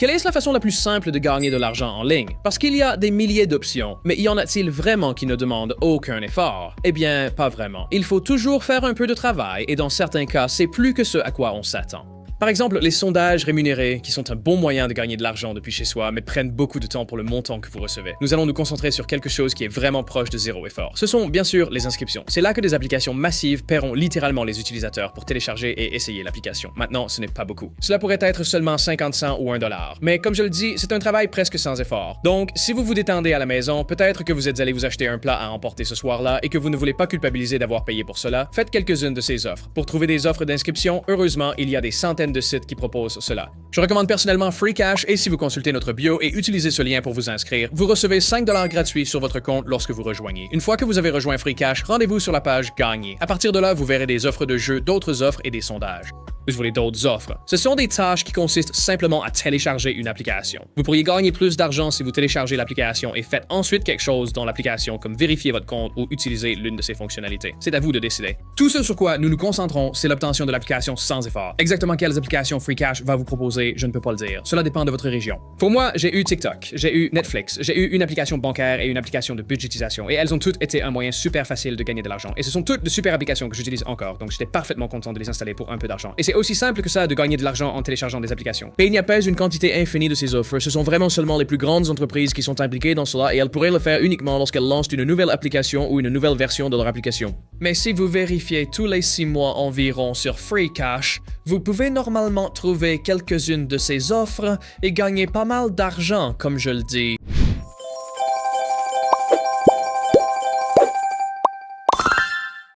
Quelle est la façon la plus simple de gagner de l'argent en ligne? Parce qu'il y a des milliers d'options, mais y en a-t-il vraiment qui ne demandent aucun effort? Eh bien, pas vraiment. Il faut toujours faire un peu de travail et dans certains cas, c'est plus que ce à quoi on s'attend. Par exemple, les sondages rémunérés, qui sont un bon moyen de gagner de l'argent depuis chez soi, mais prennent beaucoup de temps pour le montant que vous recevez. Nous allons nous concentrer sur quelque chose qui est vraiment proche de zéro effort. Ce sont bien sûr les inscriptions. C'est là que des applications massives paieront littéralement les utilisateurs pour télécharger et essayer l'application. Maintenant, ce n'est pas beaucoup. Cela pourrait être seulement 50 cents ou $1. Mais comme je le dis, c'est un travail presque sans effort. Donc, si vous vous détendez à la maison, peut-être que vous êtes allé vous acheter un plat à emporter ce soir-là et que vous ne voulez pas culpabiliser d'avoir payé pour cela, faites quelques-unes de ces offres. Pour trouver des offres d'inscription, heureusement, il y a des centaines de sites qui proposent cela. Je recommande personnellement FreeCash et si vous consultez notre bio et utilisez ce lien pour vous inscrire, vous recevez 5 $ gratuits sur votre compte lorsque vous rejoignez. Une fois que vous avez rejoint FreeCash, rendez-vous sur la page Gagner. À partir de là, vous verrez des offres de jeux, d'autres offres et des sondages. Vous voulez d'autres offres. Ce sont des tâches qui consistent simplement à télécharger une application. Vous pourriez gagner plus d'argent si vous téléchargez l'application et faites ensuite quelque chose dans l'application comme vérifier votre compte ou utiliser l'une de ses fonctionnalités. C'est à vous de décider. Tout ce sur quoi nous nous concentrons, c'est l'obtention de l'application sans effort. Exactement quelles applications FreeCash va vous proposer, je ne peux pas le dire. Cela dépend de votre région. Pour moi, j'ai eu TikTok, j'ai eu Netflix, j'ai eu une application bancaire et une application de budgétisation et elles ont toutes été un moyen super facile de gagner de l'argent. Et ce sont toutes de super applications que j'utilise encore, donc j'étais parfaitement content de les installer pour un peu d'argent. Et c'est aussi simple que ça de gagner de l'argent en téléchargeant des applications. Et il n'y a pas une quantité infinie de ces offres, ce sont vraiment seulement les plus grandes entreprises qui sont impliquées dans cela et elles pourraient le faire uniquement lorsqu'elles lancent une nouvelle application ou une nouvelle version de leur application. Mais si vous vérifiez tous les 6 mois environ sur FreeCash, vous pouvez normalement trouver quelques-unes de ces offres et gagner pas mal d'argent, comme je le dis.